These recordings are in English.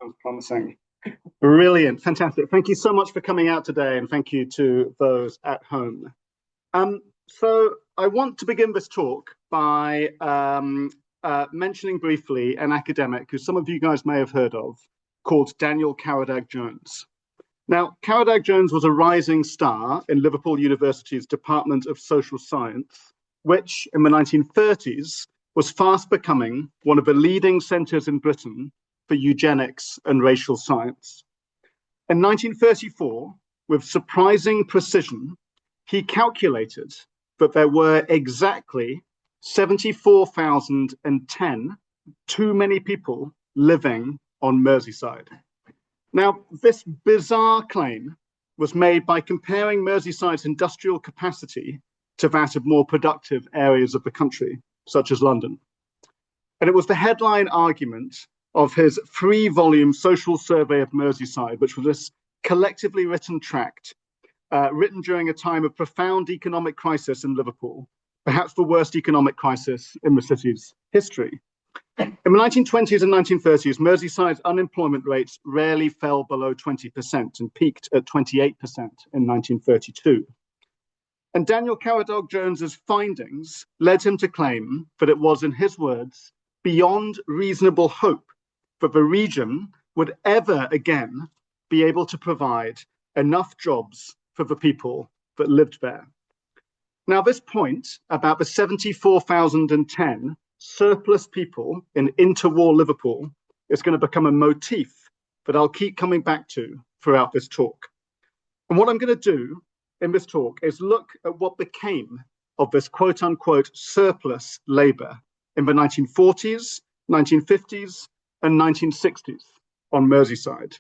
Sounds promising. Brilliant, fantastic. Thank you so much for coming out today, and thank you to those at home. So I want to begin this talk by mentioning briefly an academic who some of you guys may have heard of, called Daniel Caradag-Jones. Now, Caradag-Jones was a rising star in Liverpool University's Department of Social Science, which in the 1930s was fast becoming one of the leading centres in Britain for eugenics and racial science. In 1934, with surprising precision, he calculated that there were exactly 74,010 too many people living on Merseyside. Now, this bizarre claim was made by comparing Merseyside's industrial capacity to that of more productive areas of the country, such as London. And it was the headline argument of his 3-volume Social Survey of Merseyside, which was this collectively written tract, written during a time of profound economic crisis in Liverpool, perhaps the worst economic crisis in the city's history. In the 1920s and 1930s, Merseyside's unemployment rates rarely fell below 20% and peaked at 28% in 1932. And Daniel Caradag-Jones's findings led him to claim that it was, in his words, beyond reasonable hope that the region would ever again be able to provide enough jobs for the people that lived there. Now, this point about the 74,010 surplus people in interwar Liverpool is going to become a motif that I'll keep coming back to throughout this talk. And what I'm going to do in this talk is look at what became of this quote unquote surplus labour in the 1940s, 1950s, and 1960s on Merseyside.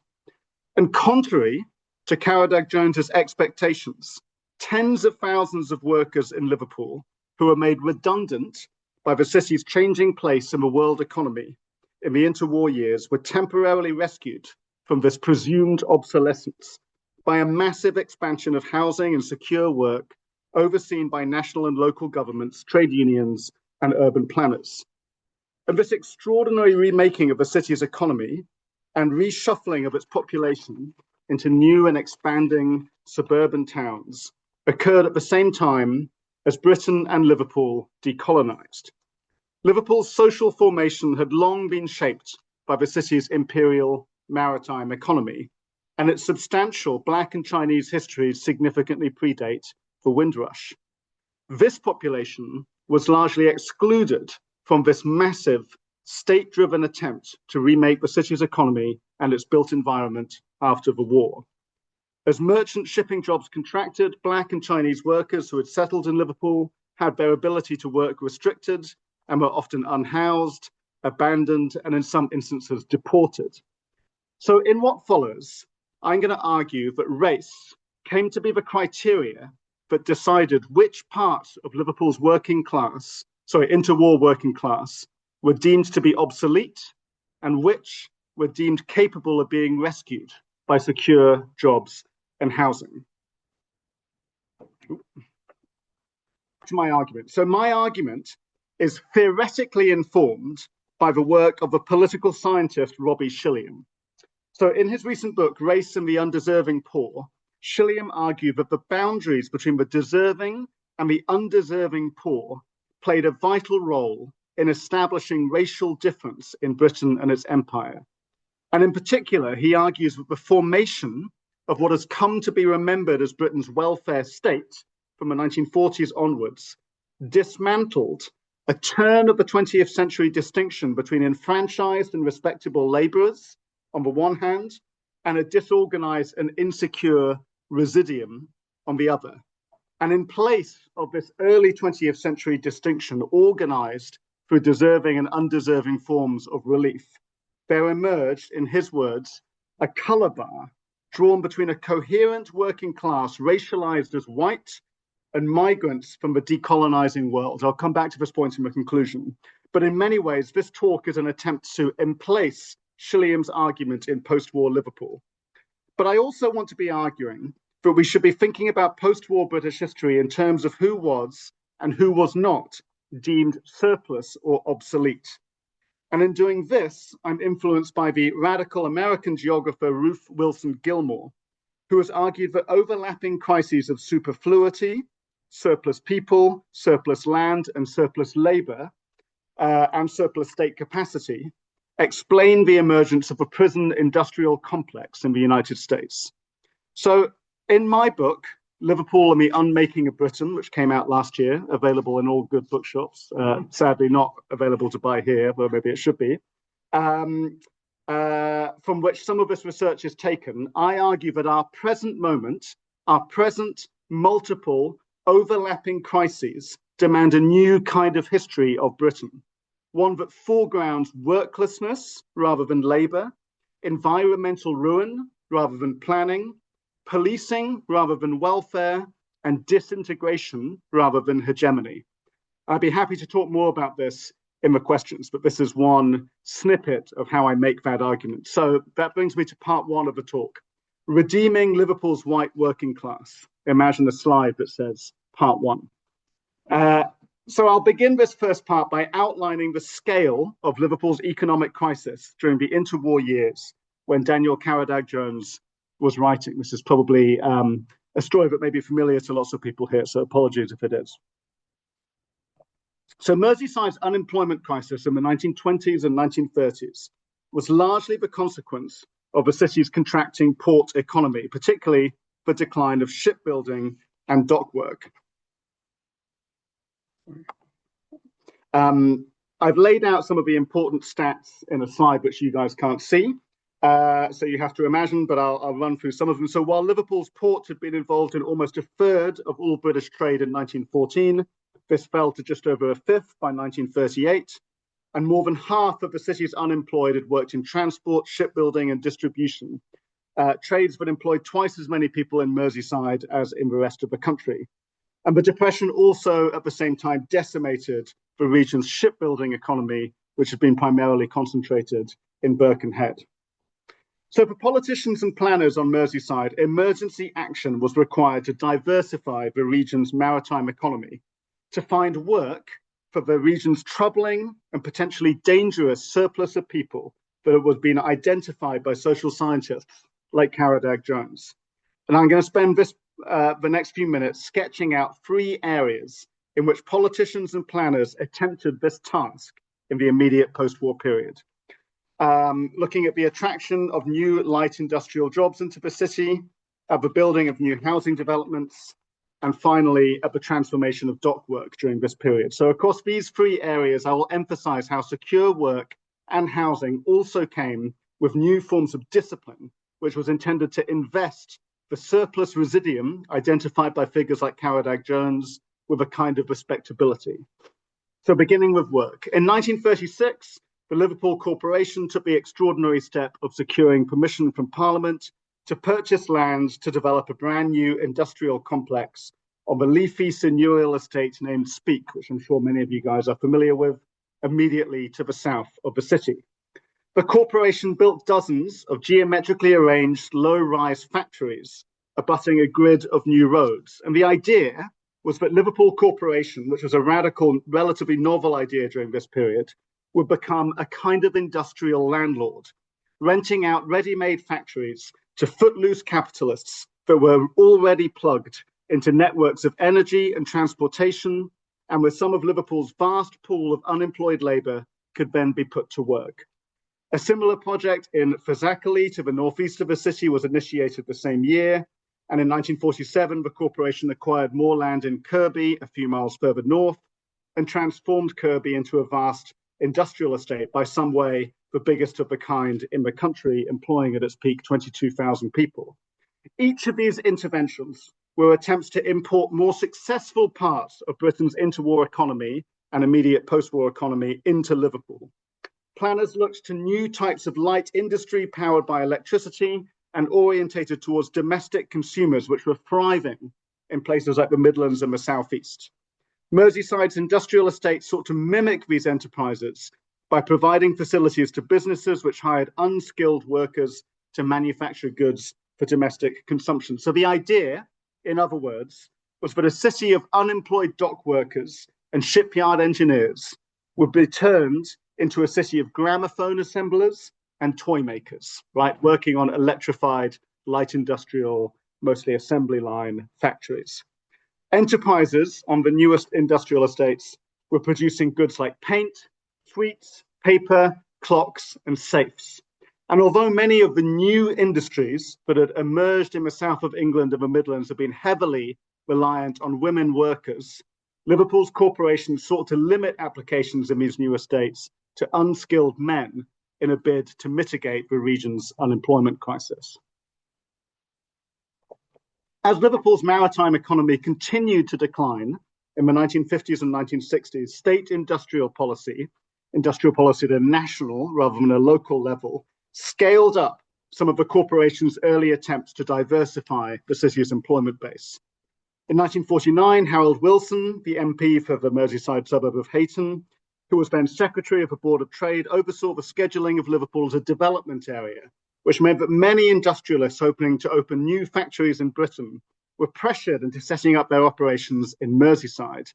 And contrary to Caradag-Jones's expectations, tens of thousands of workers in Liverpool who were made redundant by the city's changing place in the world economy in the interwar years were temporarily rescued from this presumed obsolescence by a massive expansion of housing and secure work overseen by national and local governments, trade unions, and urban planners. And this extraordinary remaking of the city's economy and reshuffling of its population into new and expanding suburban towns occurred at the same time as Britain and Liverpool decolonized. Liverpool's social formation had long been shaped by the city's imperial maritime economy, and its substantial Black and Chinese histories significantly predate the Windrush. This population was largely excluded from this massive state-driven attempt to remake the city's economy and its built environment after the war. As merchant shipping jobs contracted, Black and Chinese workers who had settled in Liverpool had their ability to work restricted and were often unhoused, abandoned, and in some instances deported. So in what follows, I'm going to argue that race came to be the criteria that decided which parts of Liverpool's interwar working class were deemed to be obsolete and which were deemed capable of being rescued by secure jobs and housing. To my argument. So my argument is theoretically informed by the work of the political scientist Robbie Shilliam. So in his recent book, Race and the Undeserving Poor, Shilliam argued that the boundaries between the deserving and the undeserving poor played a vital role in establishing racial difference in Britain and its empire. And in particular, he argues that the formation of what has come to be remembered as Britain's welfare state from the 1940s onwards dismantled a turn of the 20th century distinction between enfranchised and respectable labourers on the one hand, and a disorganized and insecure residuum on the other. And in place of this early 20th century distinction organized through deserving and undeserving forms of relief, there emerged, in his words, a color bar drawn between a coherent working class racialized as white and migrants from the decolonizing world. I'll come back to this point in the conclusion. But in many ways, this talk is an attempt to emplace Shilliam's argument in post-war Liverpool. But I also want to be arguing that we should be thinking about post-war British history in terms of who was and who was not deemed surplus or obsolete. And in doing this, I'm influenced by the radical American geographer Ruth Wilson Gilmore, who has argued that overlapping crises of superfluity, surplus people, surplus land, and surplus labor, and surplus state capacity explain the emergence of a prison industrial complex in the United States. So in my book, Liverpool and the Unmaking of Britain, which came out last year, available in all good bookshops, sadly not available to buy here, but maybe it should be, from which some of this research is taken, I argue that our present moment, our present multiple overlapping crises demand a new kind of history of Britain, one that foregrounds worklessness rather than labor, environmental ruin rather than planning, policing rather than welfare, and disintegration rather than hegemony. I'd be happy to talk more about this in the questions, but this is one snippet of how I make that argument. So that brings me to part one of the talk, redeeming Liverpool's white working class. Imagine a slide that says part one. So I'll begin this first part by outlining the scale of Liverpool's economic crisis during the interwar years when Daniel Caradag-Jones was writing. This is probably a story that may be familiar to lots of people here, so apologies if it is. So Merseyside's unemployment crisis in the 1920s and 1930s was largely the consequence of the city's contracting port economy, particularly the decline of shipbuilding and dock work. I've laid out some of the important stats in a slide which you guys can't see. So you have to imagine, but I'll run through some of them. So while Liverpool's port had been involved in almost a third of all British trade in 1914, this fell to just over a fifth by 1938. And more than half of the city's unemployed had worked in transport, shipbuilding, and distribution, trades that employed twice as many people in Merseyside as in the rest of the country. And the Depression also, at the same time, decimated the region's shipbuilding economy, which had been primarily concentrated in Birkenhead. So for politicians and planners on Merseyside, emergency action was required to diversify the region's maritime economy, to find work for the region's troubling and potentially dangerous surplus of people that was being identified by social scientists like Caradag-Jones. And I'm going to spend the next few minutes sketching out 3 areas in which politicians and planners attempted this task in the immediate post-war period. Looking at the attraction of new light industrial jobs into the city, at the building of new housing developments, and finally at the transformation of dock work during this period. So across these 3 areas, I will emphasize how secure work and housing also came with new forms of discipline, which was intended to invest the surplus residuum identified by figures like Caradag-Jones with a kind of respectability. So beginning with work. In 1936, the Liverpool Corporation took the extraordinary step of securing permission from Parliament to purchase land to develop a brand new industrial complex on the leafy seigneurial estate named Speke, which I'm sure many of you guys are familiar with, immediately to the south of the city. The corporation built dozens of geometrically arranged low-rise factories abutting a grid of new roads. And the idea was that Liverpool Corporation, which was a radical, relatively novel idea during this period, would become a kind of industrial landlord, renting out ready-made factories to footloose capitalists that were already plugged into networks of energy and transportation, and with some of Liverpool's vast pool of unemployed labor could then be put to work. A similar project in Fazakerley to the northeast of the city was initiated the same year, and in 1947, the corporation acquired more land in Kirby, a few miles further north, and transformed Kirby into a vast industrial estate, by some way the biggest of the kind in the country, employing at its peak 22,000 people. Each of these interventions were attempts to import more successful parts of Britain's interwar economy and immediate post-war economy into Liverpool. Planners looked to new types of light industry powered by electricity and orientated towards domestic consumers, which were thriving in places like the Midlands and the Southeast. Merseyside's industrial estate sought to mimic these enterprises by providing facilities to businesses which hired unskilled workers to manufacture goods for domestic consumption. So the idea, in other words, was that a city of unemployed dock workers and shipyard engineers would be turned into a city of gramophone assemblers and toy makers, right, working on electrified light industrial, mostly assembly line factories. Enterprises on the newest industrial estates were producing goods like paint, sweets, paper, clocks, and safes. And although many of the new industries that had emerged in the south of England and the Midlands have been heavily reliant on women workers, Liverpool's corporations sought to limit applications in these new estates to unskilled men in a bid to mitigate the region's unemployment crisis. As Liverpool's maritime economy continued to decline in the 1950s and 1960s, state industrial policy at a national rather than a local level, scaled up some of the corporation's early attempts to diversify the city's employment base. In 1949, Harold Wilson, the MP for the Merseyside suburb of Hayton, who was then Secretary of the Board of Trade, oversaw the scheduling of Liverpool as a development area, which meant that many industrialists hoping to open new factories in Britain were pressured into setting up their operations in Merseyside,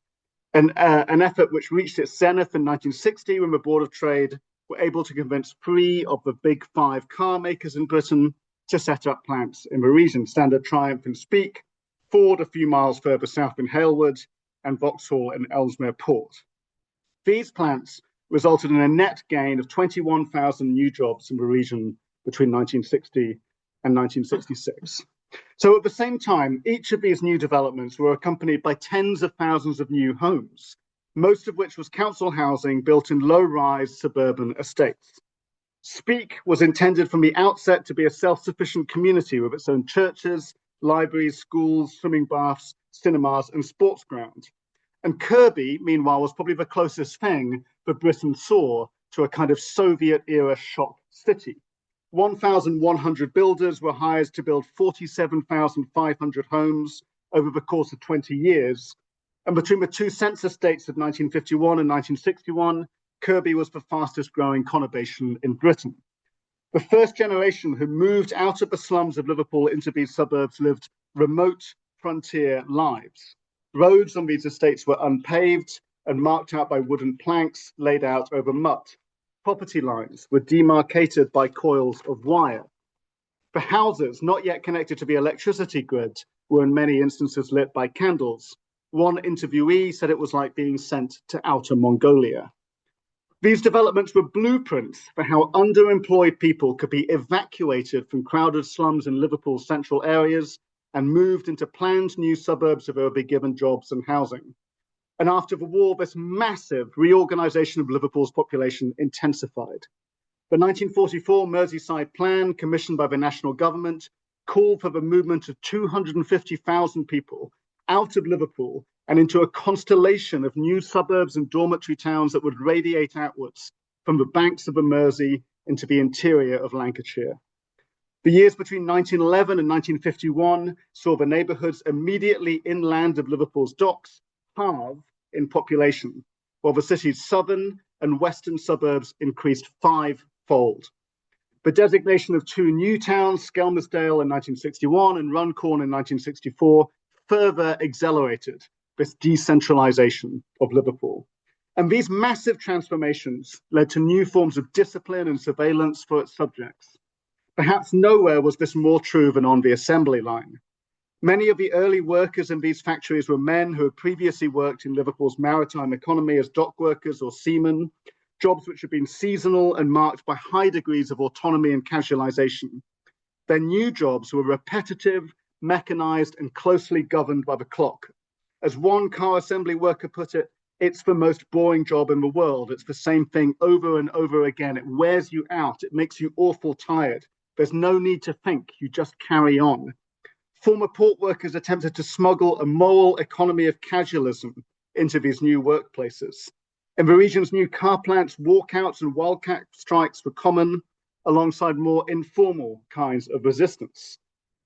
an effort which reached its zenith in 1960 when the Board of Trade were able to convince 3 of the big 5 car makers in Britain to set up plants in the region: Standard, Triumph and Speak, Ford a few miles further south in Halewood, and Vauxhall in Ellesmere Port. These plants resulted in a net gain of 21,000 new jobs in the region between 1960 and 1966. So at the same time, each of these new developments were accompanied by tens of thousands of new homes, most of which was council housing built in low-rise suburban estates. Speak was intended from the outset to be a self-sufficient community with its own churches, libraries, schools, swimming baths, cinemas, and sports ground. And Kirby, meanwhile, was probably the closest thing that Britain saw to a kind of Soviet-era shock city. 1,100 builders were hired to build 47,500 homes over the course of 20 years. And between the 2 census dates of 1951 and 1961, Kirby was the fastest growing conurbation in Britain. The first generation who moved out of the slums of Liverpool into these suburbs lived remote frontier lives. Roads on these estates were unpaved and marked out by wooden planks laid out over mud. Property lines were demarcated by coils of wire. The houses, not yet connected to the electricity grid, were in many instances lit by candles. One interviewee said it was like being sent to outer Mongolia. These developments were blueprints for how underemployed people could be evacuated from crowded slums in Liverpool's central areas and moved into planned new suburbs where they would be given jobs and housing. And after the war, this massive reorganisation of Liverpool's population intensified. The 1944 Merseyside Plan, commissioned by the national government, called for the movement of 250,000 people out of Liverpool and into a constellation of new suburbs and dormitory towns that would radiate outwards from the banks of the Mersey into the interior of Lancashire. The years between 1911 and 1951 saw the neighbourhoods immediately inland of Liverpool's docks halve in population, while the city's southern and western suburbs increased 5-fold. The designation of 2 new towns, Skelmersdale in 1961 and Runcorn in 1964, further accelerated this decentralisation of Liverpool. And these massive transformations led to new forms of discipline and surveillance for its subjects. Perhaps nowhere was this more true than on the assembly line. Many of the early workers in these factories were men who had previously worked in Liverpool's maritime economy as dock workers or seamen, jobs which had been seasonal and marked by high degrees of autonomy and casualisation. Their new jobs were repetitive, mechanised, and closely governed by the clock. As one car assembly worker put it, it's the most boring job in the world. It's the same thing over and over again. It wears you out. It makes you awful tired. There's no need to think. You just carry on. Former port workers attempted to smuggle a moral economy of casualism into these new workplaces. In the region's new car plants, walkouts and wildcat strikes were common, alongside more informal kinds of resistance.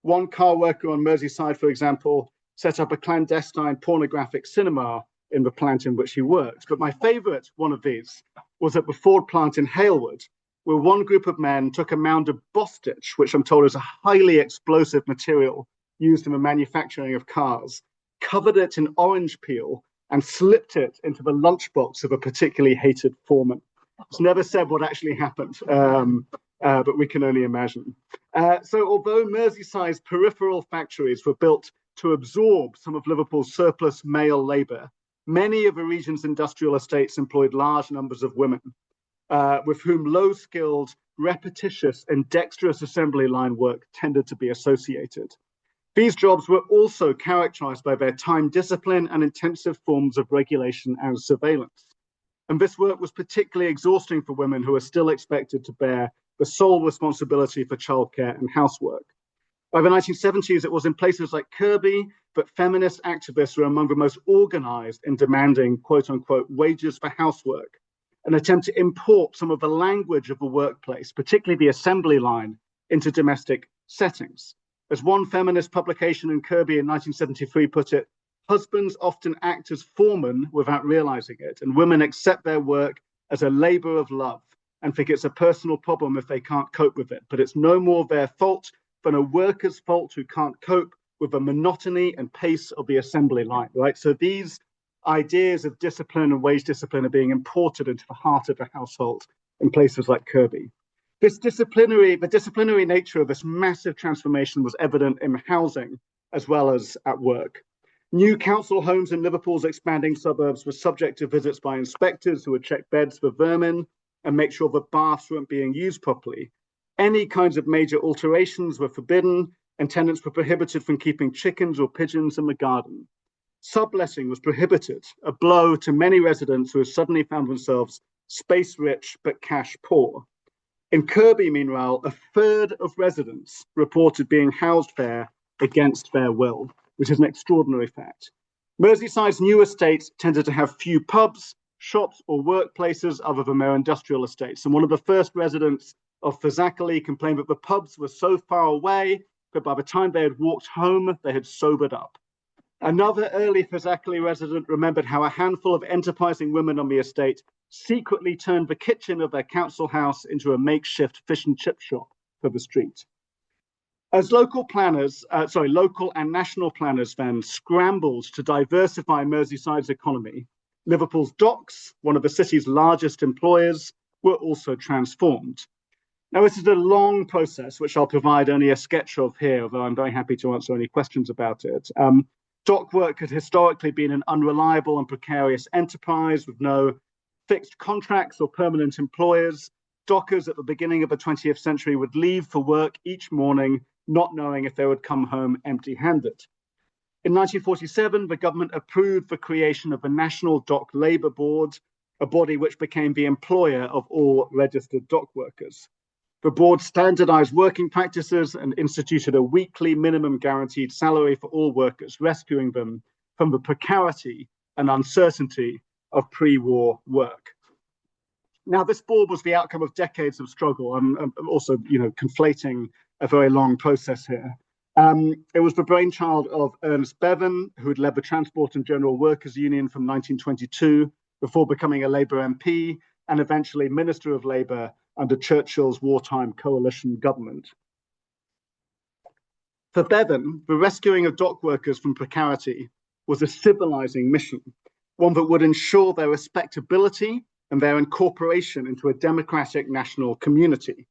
One car worker on Merseyside, for example, set up a clandestine pornographic cinema in the plant in which he worked. But my favourite one of these was at the Ford plant in Halewood, where one group of men took a mound of bostitch, which I'm told is a highly explosive material used in the manufacturing of cars, covered it in orange peel, and slipped it into the lunchbox of a particularly hated foreman. It's never said what actually happened, but we can only imagine. So although Merseyside's peripheral factories were built to absorb some of Liverpool's surplus male labour, many of the region's industrial estates employed large numbers of women, with whom low-skilled, repetitious and dexterous assembly line work tended to be associated. These jobs were also characterized by their time discipline and intensive forms of regulation and surveillance. And this work was particularly exhausting for women who were still expected to bear the sole responsibility for childcare and housework. By the 1970s, it was in places like Kirby that feminist activists were among the most organized in demanding, quote unquote, wages for housework, an attempt to import some of the language of the workplace, particularly the assembly line, into domestic settings. As one feminist publication in Kirby in 1973 put it, husbands often act as foremen without realizing it, and women accept their work as a labor of love and think it's a personal problem if they can't cope with it. But it's no more their fault than a worker's fault who can't cope with the monotony and pace of the assembly line, right? So these ideas of discipline and wage discipline are being imported into the heart of the household in places like Kirby. The disciplinary nature of this massive transformation was evident in housing as well as at work. New council homes in Liverpool's expanding suburbs were subject to visits by inspectors who would check beds for vermin and make sure the baths weren't being used properly. Any kinds of major alterations were forbidden, and tenants were prohibited from keeping chickens or pigeons in the garden. Subletting was prohibited, a blow to many residents who had suddenly found themselves space-rich but cash-poor. In Kirby, meanwhile, a third of residents reported being housed there against their will, which is an extraordinary fact. Merseyside's new estates tended to have few pubs, shops, or workplaces other than their industrial estates. And one of the first residents of Fazakerley complained that the pubs were so far away that by the time they had walked home, they had sobered up. Another early Fazakerley resident remembered how a handful of enterprising women on the estate secretly turned the kitchen of their council house into a makeshift fish and chip shop for the street. As local and national planners then scrambled to diversify Merseyside's economy, Liverpool's docks, one of the city's largest employers, were also transformed. Now, this is a long process, which I'll provide only a sketch of here, although I'm very happy to answer any questions about it. Dock work had historically been an unreliable and precarious enterprise with no fixed contracts or permanent employers. Dockers at the beginning of the 20th century would leave for work each morning, not knowing if they would come home empty-handed. In 1947, the government approved the creation of the National Dock Labour Board, a body which became the employer of all registered dock workers. The board standardized working practices and instituted a weekly minimum guaranteed salary for all workers, rescuing them from the precarity and uncertainty of pre-war work. Now, this board was the outcome of decades of struggle. I'm also, conflating a very long process here. It was the brainchild of Ernest Bevan, who had led the Transport and General Workers Union from 1922 before becoming a Labour MP and eventually Minister of Labour under Churchill's wartime coalition government. For Bevan, the rescuing of dock workers from precarity was a civilizing mission, one that would ensure their respectability and their incorporation into a democratic national community.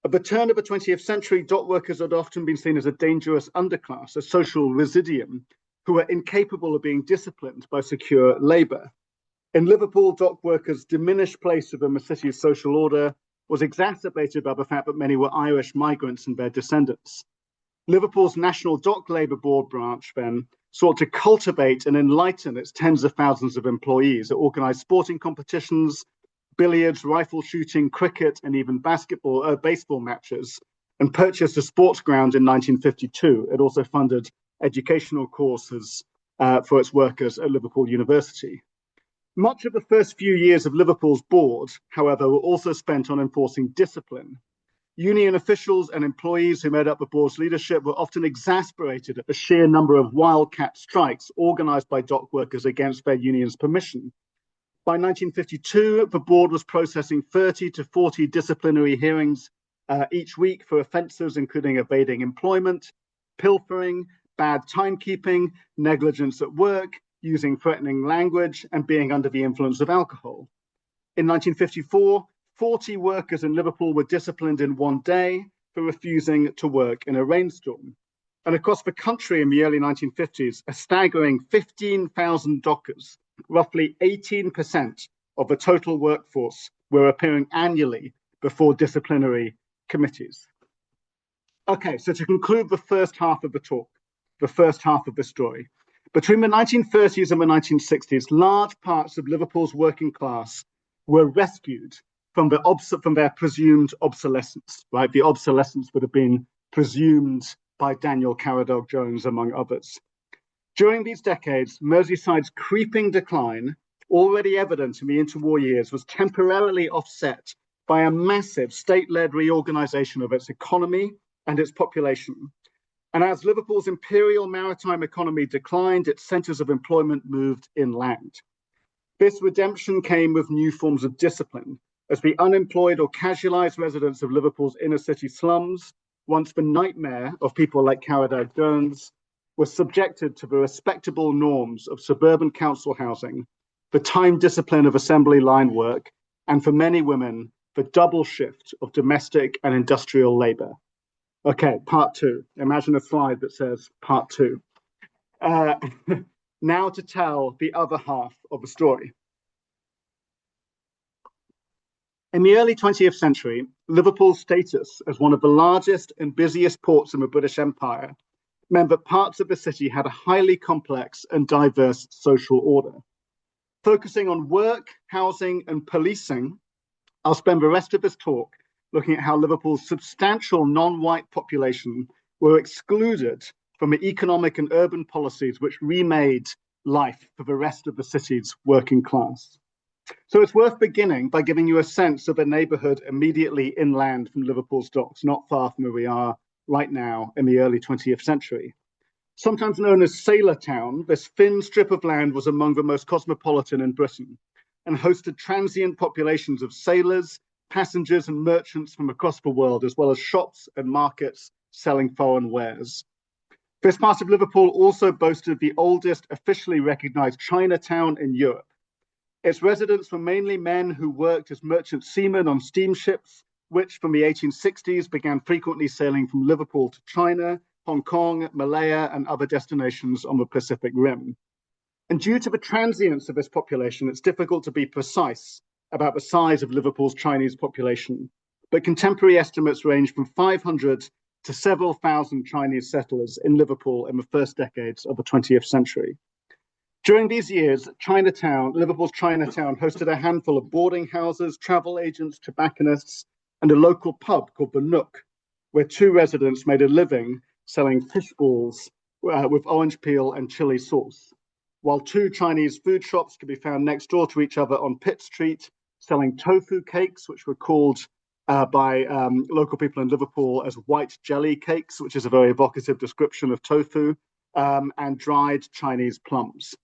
At the turn of the 20th century, dock workers had often been seen as a dangerous underclass, a social residuum, who were incapable of being disciplined by secure labour. In Liverpool, dock workers' diminished place within the city's social order was exacerbated by the fact that many were Irish migrants and their descendants. Liverpool's National Dock Labour Board branch then sought to cultivate and enlighten its tens of thousands of employees. It organised sporting competitions, billiards, rifle shooting, cricket, and even baseball matches, and purchased a sports ground in 1952. It also funded educational courses for its workers at Liverpool University. Much of the first few years of Liverpool's board, however, were also spent on enforcing discipline. Union officials and employees who made up the board's leadership were often exasperated at the sheer number of wildcat strikes organised by dock workers against their union's permission. By 1952, the board was processing 30 to 40 disciplinary hearings each week for offences including evading employment, pilfering, bad timekeeping, negligence at work, using threatening language, and being under the influence of alcohol. In 1954, 40 workers in Liverpool were disciplined in one day for refusing to work in a rainstorm. And across the country in the early 1950s, a staggering 15,000 dockers, roughly 18% of the total workforce, were appearing annually before disciplinary committees. Okay, so to conclude the first half of the talk, the first half of the story, between the 1930s and the 1960s, large parts of Liverpool's working class were rescued from their presumed obsolescence, right? The obsolescence would have been presumed by Daniel Caradoc Jones, among others. During these decades, Merseyside's creeping decline, already evident in the interwar years, was temporarily offset by a massive state-led reorganisation of its economy and its population. And as Liverpool's imperial maritime economy declined, its centres of employment moved inland. This redemption came with new forms of discipline, as the unemployed or casualised residents of Liverpool's inner city slums, once the nightmare of people like Caradoc Jones, were subjected to the respectable norms of suburban council housing, the time discipline of assembly line work, and for many women, the double shift of domestic and industrial labour. Okay, part two. Imagine a slide that says part two. Now to tell the other half of the story. In the early 20th century, Liverpool's status as one of the largest and busiest ports in the British Empire meant that parts of the city had a highly complex and diverse social order. Focusing on work, housing, and policing, I'll spend the rest of this talk looking at how Liverpool's substantial non-white population were excluded from the economic and urban policies which remade life for the rest of the city's working class. So it's worth beginning by giving you a sense of the neighbourhood immediately inland from Liverpool's docks, not far from where we are right now in the early 20th century. Sometimes known as Sailor Town, this thin strip of land was among the most cosmopolitan in Britain and hosted transient populations of sailors, passengers and merchants from across the world, as well as shops and markets selling foreign wares. This part of Liverpool also boasted the oldest officially recognised Chinatown in Europe. Its residents were mainly men who worked as merchant seamen on steamships, which from the 1860s began frequently sailing from Liverpool to China, Hong Kong, Malaya, and other destinations on the Pacific Rim. And due to the transience of this population, it's difficult to be precise about the size of Liverpool's Chinese population, but contemporary estimates range from 500 to several thousand Chinese settlers in Liverpool in the first decades of the 20th century. During these years, Liverpool's Chinatown hosted a handful of boarding houses, travel agents, tobacconists, and a local pub called The Nook, where two residents made a living selling fish balls with orange peel and chili sauce, while two Chinese food shops could be found next door to each other on Pitt Street, selling tofu cakes, which were called by local people in Liverpool as white jelly cakes, which is a very evocative description of tofu, and dried Chinese plums.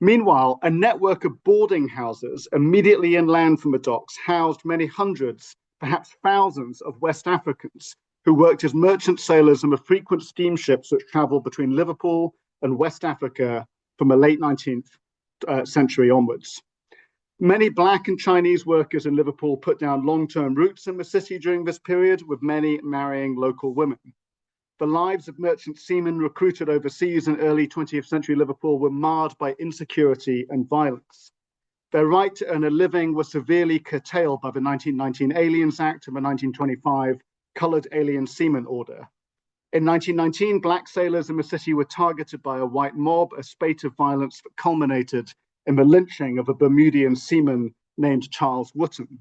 Meanwhile, a network of boarding houses immediately inland from the docks housed many hundreds, perhaps thousands of West Africans who worked as merchant sailors on the frequent steamships which traveled between Liverpool and West Africa from the late 19th century onwards. Many Black and Chinese workers in Liverpool put down long-term roots in the city during this period, with many marrying local women. The lives of merchant seamen recruited overseas in early 20th century Liverpool were marred by insecurity and violence. Their right to earn a living was severely curtailed by the 1919 Aliens Act and the 1925 Coloured Alien Seamen Order. In 1919, Black sailors in the city were targeted by a white mob, a spate of violence that culminated in the lynching of a Bermudian seaman named Charles Wootton.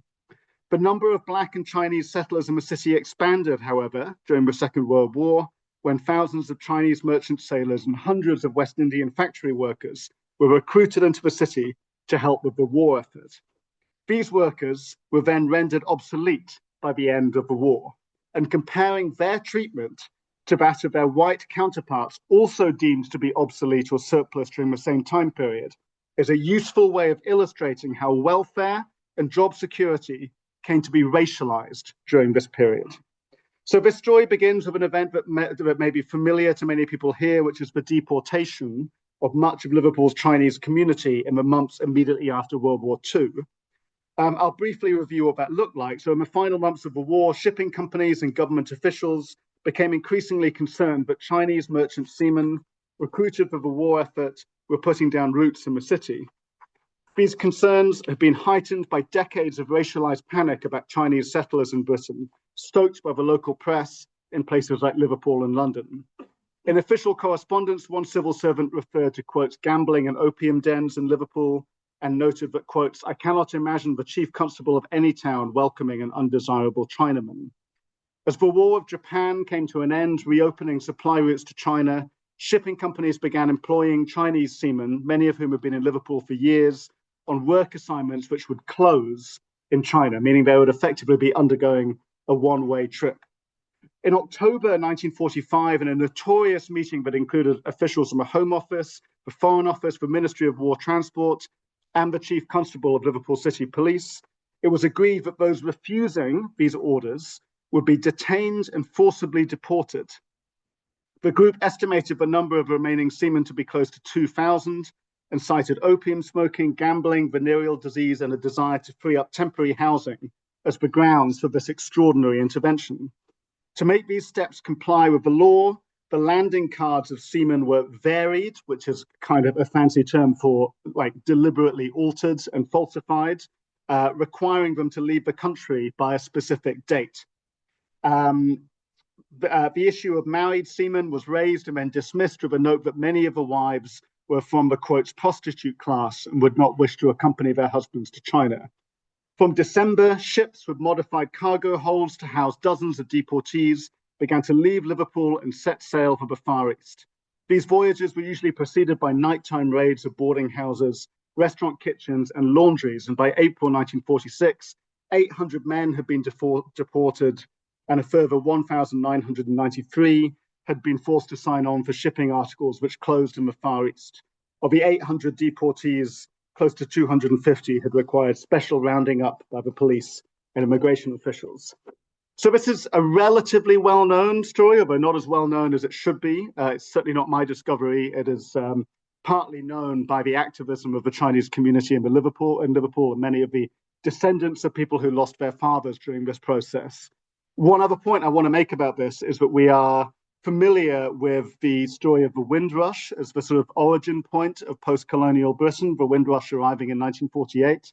The number of Black and Chinese settlers in the city expanded, however, during the Second World War, when thousands of Chinese merchant sailors and hundreds of West Indian factory workers were recruited into the city to help with the war effort. These workers were then rendered obsolete by the end of the war, and comparing their treatment to that of their white counterparts, also deemed to be obsolete or surplus during the same time period, is a useful way of illustrating how welfare and job security came to be racialized during this period. So this story begins with an event that may be familiar to many people here, which is the deportation of much of Liverpool's Chinese community in the months immediately after World War II. I'll briefly review what that looked like. So in the final months of the war, shipping companies and government officials became increasingly concerned that Chinese merchant seamen recruited for the war effort were putting down roots in the city. These concerns have been heightened by decades of racialized panic about Chinese settlers in Britain, stoked by the local press in places like Liverpool and London. In official correspondence, one civil servant referred to, quote, gambling and opium dens in Liverpool, and noted that, quotes, I cannot imagine the chief constable of any town welcoming an undesirable Chinaman. As the War of Japan came to an end, reopening supply routes to China, shipping companies began employing Chinese seamen, many of whom had been in Liverpool for years, on work assignments which would close in China, meaning they would effectively be undergoing a one-way trip. In October 1945, in a notorious meeting that included officials from the Home Office, the Foreign Office, the Ministry of War Transport, and the Chief Constable of Liverpool City Police, it was agreed that those refusing these orders would be detained and forcibly deported. The group estimated the number of remaining seamen to be close to 2,000 and cited opium smoking, gambling, venereal disease, and a desire to free up temporary housing as the grounds for this extraordinary intervention. To make these steps comply with the law, the landing cards of seamen were varied, which is kind of a fancy term for like deliberately altered and falsified, requiring them to leave the country by a specific date. The issue of married seamen was raised and then dismissed with a note that many of the wives were from the, quotes, prostitute class and would not wish to accompany their husbands to China. From December, ships with modified cargo holds to house dozens of deportees began to leave Liverpool and set sail for the Far East. These voyages were usually preceded by nighttime raids of boarding houses, restaurant kitchens, and laundries. And by April 1946, 800 men had been deported, and a further 1,993 had been forced to sign on for shipping articles which closed in the Far East. Of the 800 deportees, close to 250 had required special rounding up by the police and immigration officials. So this is a relatively well-known story, although not as well-known as it should be. It's certainly not my discovery. It is partly known by the activism of the Chinese community in Liverpool and many of the descendants of people who lost their fathers during this process. One other point I want to make about this is that we are familiar with the story of the Windrush as the sort of origin point of post-colonial Britain, the Windrush arriving in 1948.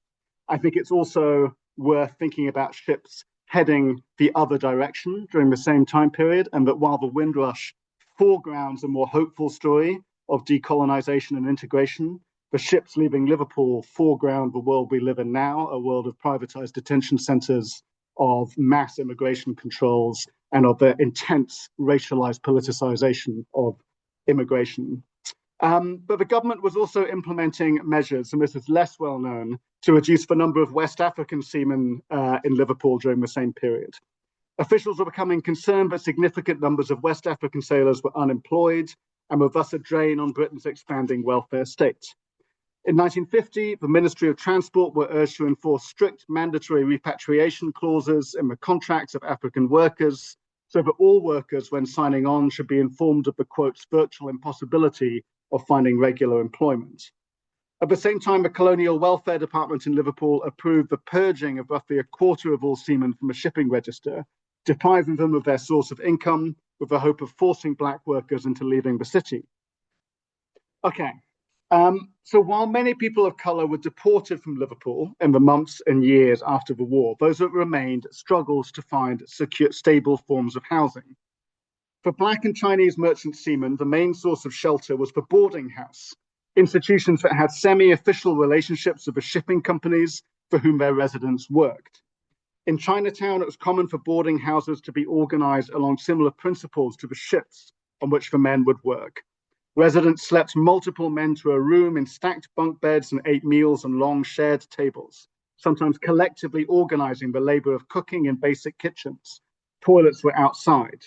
I think it's also worth thinking about ships heading the other direction during the same time period, and that while the Windrush foregrounds a more hopeful story of decolonization and integration, the ships leaving Liverpool foreground the world we live in now, a world of privatized detention centers, of mass immigration controls, and of the intense racialized politicization of immigration. But the government was also implementing measures, and this is less well known, to reduce the number of West African seamen in Liverpool during the same period. Officials were becoming concerned that significant numbers of West African sailors were unemployed and were thus a drain on Britain's expanding welfare state. In 1950, the Ministry of Transport were urged to enforce strict mandatory repatriation clauses in the contracts of African workers, so that all workers, when signing on, should be informed of the, quotes, virtual impossibility of finding regular employment. At the same time, the Colonial Welfare Department in Liverpool approved the purging of roughly a quarter of all seamen from the shipping register, depriving them of their source of income with the hope of forcing Black workers into leaving the city. Okay, so while many people of colour were deported from Liverpool in the months and years after the war, those that remained struggled to find secure, stable forms of housing. For Black and Chinese merchant seamen, the main source of shelter was the boarding house, institutions that had semi-official relationships with the shipping companies for whom their residents worked. In Chinatown, it was common for boarding houses to be organised along similar principles to the ships on which the men would work. Residents slept multiple men to a room in stacked bunk beds and ate meals on long shared tables, sometimes collectively organising the labour of cooking in basic kitchens. Toilets were outside.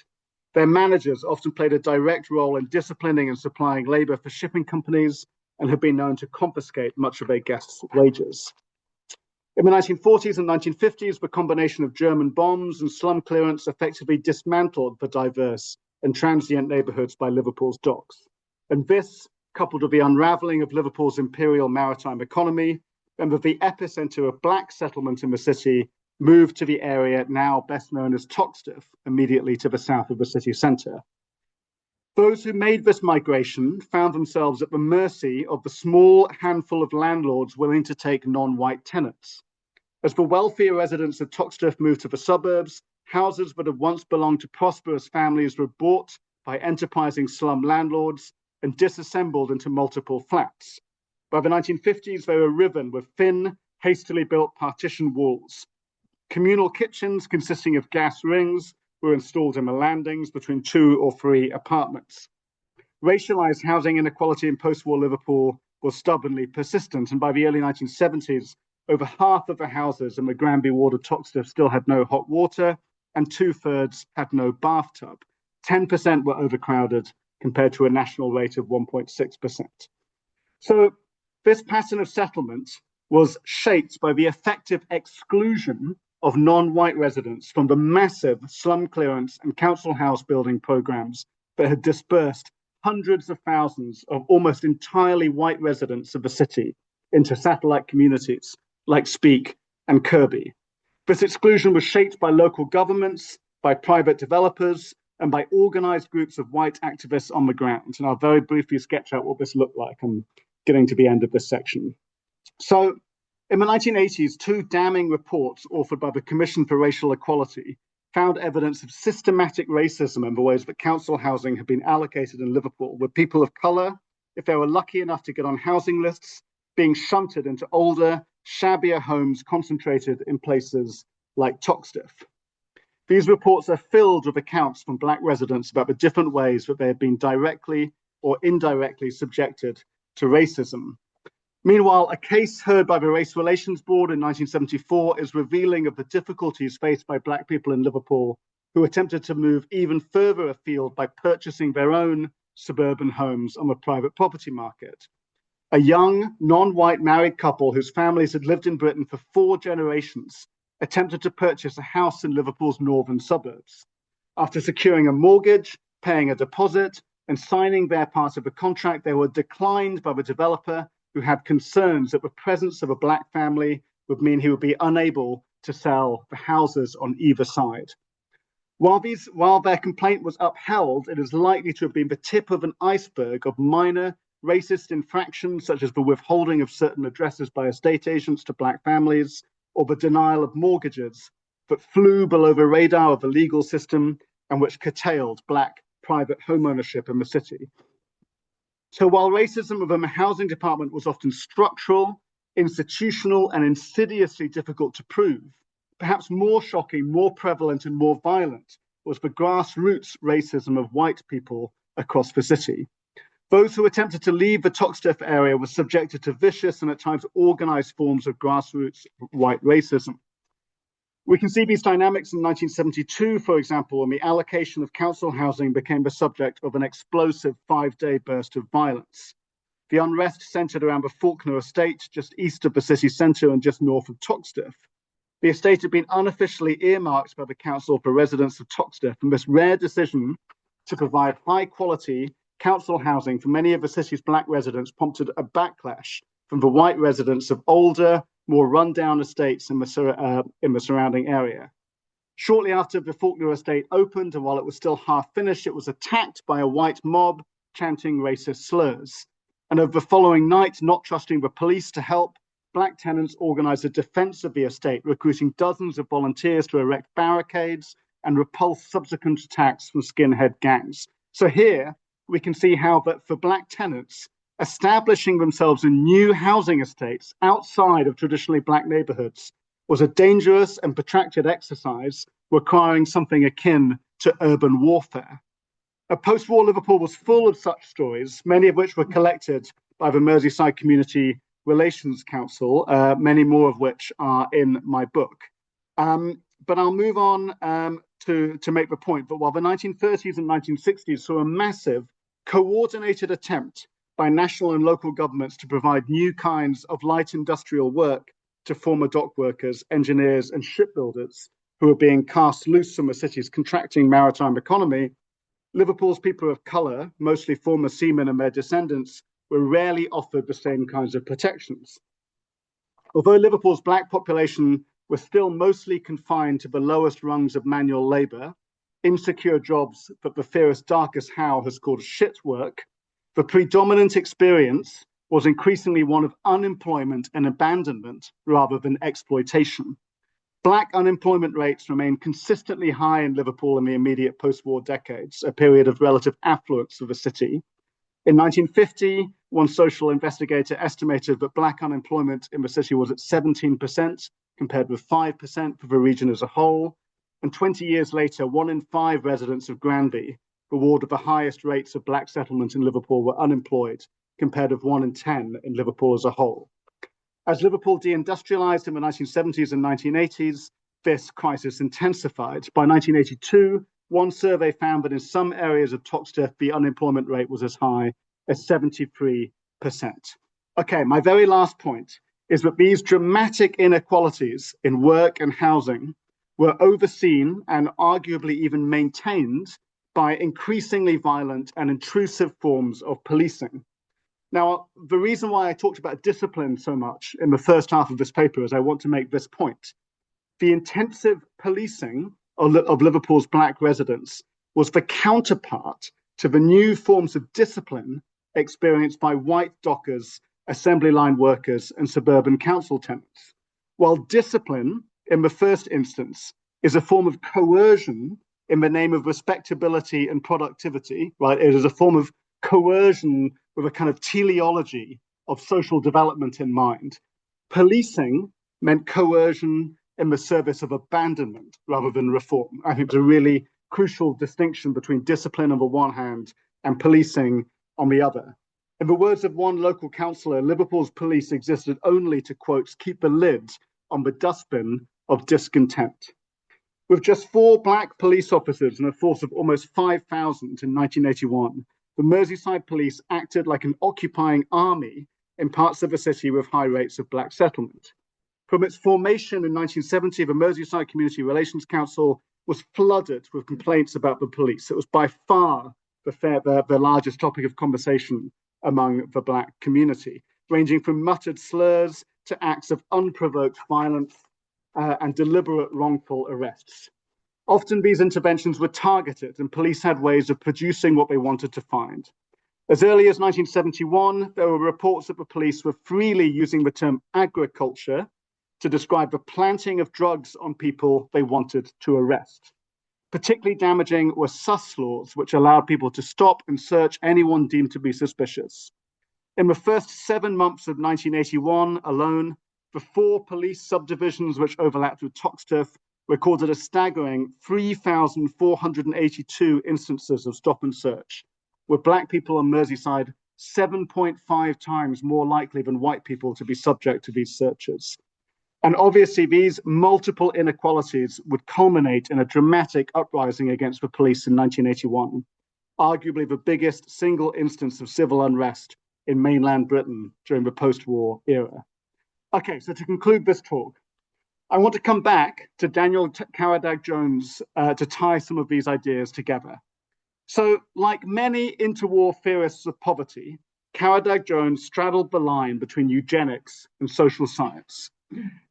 Their managers often played a direct role in disciplining and supplying labour for shipping companies and have been known to confiscate much of their guests' wages. In the 1940s and 1950s, the combination of German bombs and slum clearance effectively dismantled the diverse and transient neighbourhoods by Liverpool's docks. And this, coupled with the unravelling of Liverpool's imperial maritime economy, and that the epicenter of black settlement in the city moved to the area now best known as Toxteth, immediately to the south of the city centre. Those who made this migration found themselves at the mercy of the small handful of landlords willing to take non-white tenants. As the wealthier residents of Toxteth moved to the suburbs, houses that had once belonged to prosperous families were bought by enterprising slum landlords and disassembled into multiple flats. By the 1950s, they were riven with thin, hastily built partition walls. Communal kitchens consisting of gas rings were installed in the landings between 2 or 3 apartments. Racialized housing inequality in post-war Liverpool was stubbornly persistent, and by the early 1970s, over half of the houses in the Granby ward of Toxteth still had no hot water, and 2/3 had no bathtub. 10% were overcrowded, compared to a national rate of 1.6%. So this pattern of settlement was shaped by the effective exclusion of non-white residents from the massive slum clearance and council house building programs that had dispersed hundreds of thousands of almost entirely white residents of the city into satellite communities like Speke and Kirby. This exclusion was shaped by local governments, by private developers, and by organized groups of white activists on the ground. And I'll very briefly sketch out what this looked like. I'm getting to the end of this section. So in the 1980s, 2 damning reports authored by the Commission for Racial Equality found evidence of systematic racism in the ways that council housing had been allocated in Liverpool, with people of colour, if they were lucky enough to get on housing lists, being shunted into older, shabbier homes concentrated in places like Toxteth. These reports are filled with accounts from black residents about the different ways that they have been directly or indirectly subjected to racism. Meanwhile, a case heard by the Race Relations Board in 1974 is revealing of the difficulties faced by black people in Liverpool who attempted to move even further afield by purchasing their own suburban homes on the private property market. A young, non-white married couple whose families had lived in Britain for 4 generations attempted to purchase a house in Liverpool's northern suburbs. After securing a mortgage, paying a deposit, and signing their part of the contract, they were declined by the developer, who had concerns that the presence of a black family would mean he would be unable to sell the houses on either side. While their complaint was upheld, it is likely to have been the tip of an iceberg of minor racist infractions, such as the withholding of certain addresses by estate agents to black families, or the denial of mortgages that flew below the radar of the legal system and which curtailed black private homeownership in the city. So while racism within the housing department was often structural, institutional, and insidiously difficult to prove, perhaps more shocking, more prevalent, and more violent was the grassroots racism of white people across the city. Those who attempted to leave the Toxteth area were subjected to vicious and at times organized forms of grassroots white racism. We can see these dynamics in 1972, for example, when the allocation of council housing became the subject of an explosive 5-day burst of violence. The unrest centered around the Faulkner estate, just east of the city centre and just north of Toxteth. The estate had been unofficially earmarked by the council for residents of Toxteth, and this rare decision to provide high-quality council housing for many of the city's black residents prompted a backlash from the white residents of older, more run-down estates in the surrounding area. Shortly after the Faulkner estate opened, and while it was still half finished, it was attacked by a white mob chanting racist slurs. And over the following night, not trusting the police to help, black tenants organized a defense of the estate, recruiting dozens of volunteers to erect barricades and repulse subsequent attacks from skinhead gangs. So here, we can see how that for black tenants, establishing themselves in new housing estates outside of traditionally black neighborhoods was a dangerous and protracted exercise requiring something akin to urban warfare. Post-war Liverpool was full of such stories, many of which were collected by the Merseyside Community Relations Council, many more of which are in my book. But I'll move on to make the point that while the 1930s and 1960s saw a massive coordinated attempt by national and local governments to provide new kinds of light industrial work to former dock workers, engineers, and shipbuilders who were being cast loose from the city's contracting maritime economy, Liverpool's people of colour, mostly former seamen and their descendants, were rarely offered the same kinds of protections. Although Liverpool's black population was still mostly confined to the lowest rungs of manual labour, insecure jobs that the theorist Darcus Howe has called shit work, the predominant experience was increasingly one of unemployment and abandonment rather than exploitation. Black unemployment rates remained consistently high in Liverpool in the immediate post-war decades, a period of relative affluence of the city. In 1950, one social investigator estimated that black unemployment in the city was at 17%, compared with 5% for the region as a whole. And 20 years later, 1 in 5 residents of Granby, the ward with the highest rates of black settlement in Liverpool, were unemployed, compared with 1 in 10 in Liverpool as a whole. As Liverpool deindustrialized in the 1970s and 1980s, this crisis intensified. By 1982, one survey found that in some areas of Toxteth, the unemployment rate was as high as 73%. Okay, my very last point is that these dramatic inequalities in work and housing were overseen and arguably even maintained by increasingly violent and intrusive forms of policing. Now, the reason why I talked about discipline so much in the first half of this paper is I want to make this point. The intensive policing of Liverpool's black residents was the counterpart to the new forms of discipline experienced by white dockers, assembly line workers, and suburban council tenants. While discipline, in the first instance, is a form of coercion in the name of respectability and productivity, right? It is a form of coercion with a kind of teleology of social development in mind. Policing meant coercion in the service of abandonment rather than reform. I think it's a really crucial distinction between discipline on the one hand and policing on the other. In the words of one local councillor, Liverpool's police existed only to, quote, keep the lid on the dustbin of discontent. With just 4 black police officers and a force of almost 5,000 in 1981, the Merseyside police acted like an occupying army in parts of the city with high rates of black settlement. From its formation in 1970, the Merseyside Community Relations Council was flooded with complaints about the police. It was by far the largest topic of conversation among the black community, ranging from muttered slurs to acts of unprovoked violence and deliberate wrongful arrests. Often these interventions were targeted and police had ways of producing what they wanted to find. As early as 1971, there were reports that the police were freely using the term agriculture to describe the planting of drugs on people they wanted to arrest. Particularly damaging were sus laws, which allowed people to stop and search anyone deemed to be suspicious. In the first 7 months of 1981 alone, the 4 police subdivisions which overlapped with Toxteth recorded a staggering 3,482 instances of stop and search, with black people on Merseyside 7.5 times more likely than white people to be subject to these searches. And obviously, these multiple inequalities would culminate in a dramatic uprising against the police in 1981, arguably the biggest single instance of civil unrest in mainland Britain during the post-war era. Okay, so to conclude this talk, I want to come back to Daniel Caradag-Jones to tie some of these ideas together. So, like many interwar theorists of poverty, Caradag-Jones straddled the line between eugenics and social science.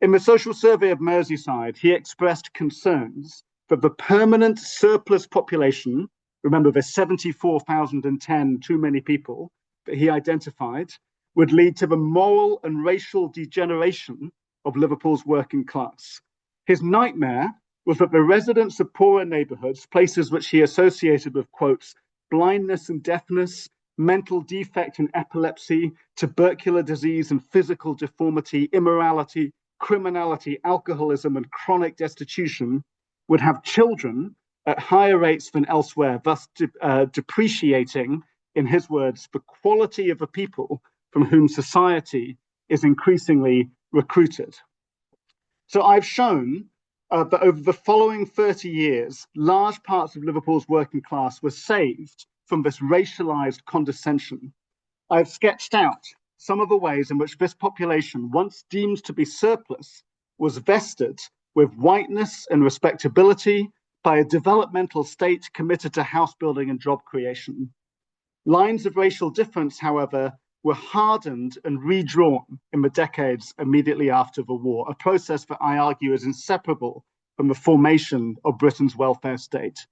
In the Social Survey of Merseyside, he expressed concerns that the permanent surplus population, remember there's 74,010 too many people that he identified, would lead to the moral and racial degeneration of Liverpool's working class. His nightmare was that the residents of poorer neighbourhoods, places which he associated with, quotes, blindness and deafness, mental defect and epilepsy, tubercular disease and physical deformity, immorality, criminality, alcoholism, and chronic destitution, would have children at higher rates than elsewhere, thus depreciating, in his words, the quality of the people from whom society is increasingly recruited. So I've shown that over the following 30 years, large parts of Liverpool's working class were saved from this racialized condescension. I've sketched out some of the ways in which this population, once deemed to be surplus, was vested with whiteness and respectability by a developmental state committed to house building and job creation. Lines of racial difference, however, were hardened and redrawn in the decades immediately after the war, a process that I argue is inseparable from the formation of Britain's welfare state.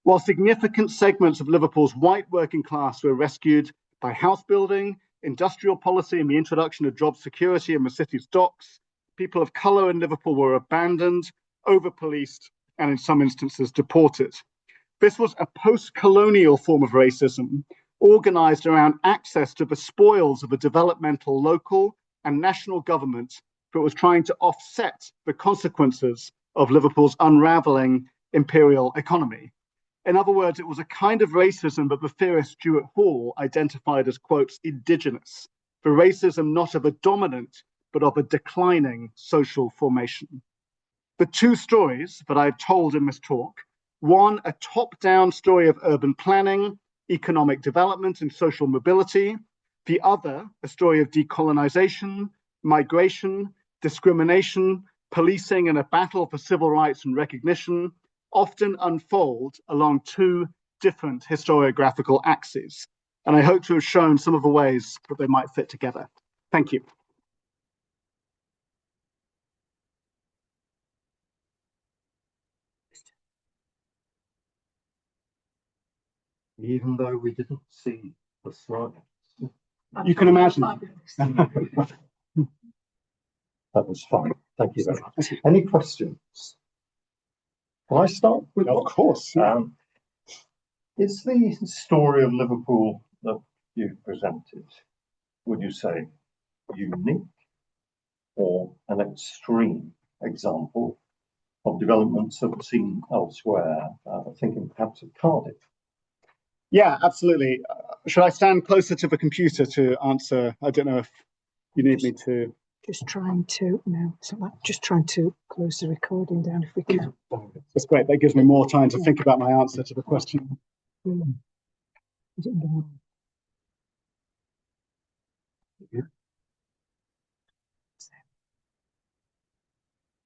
While significant segments of Liverpool's white working class were rescued by house building, industrial policy, and the introduction of job security in the city's docks, people of colour in Liverpool were abandoned, over-policed, and in some instances deported. This was a post-colonial form of racism organised around access to the spoils of a developmental local and national government that was trying to offset the consequences of Liverpool's unravelling imperial economy. In other words, it was a kind of racism that the theorist Stuart Hall identified as, quote, indigenous, for racism not of a dominant, but of a declining social formation. The two stories that I've told in this talk, one, a top-down story of urban planning, economic development, and social mobility. The other, a story of decolonization, migration, discrimination, policing, and a battle for civil rights and recognition, often unfold along two different historiographical axes. And I hope to have shown some of the ways that they might fit together. Thank you. Even though we didn't see the slides. You can imagine. That was fine. Thank you very much. Any questions? Can I start with? Of course. Is the story of Liverpool that you've presented, would you say, unique or an extreme example of developments that we've seen elsewhere? Thinking perhaps of Cardiff. Yeah, absolutely. Should I stand closer to the computer to answer? I don't know if you need me to. Just trying to, no, it's not like just trying to close the recording down if we can. That's great. That gives me more time to think about my answer to the question. Is it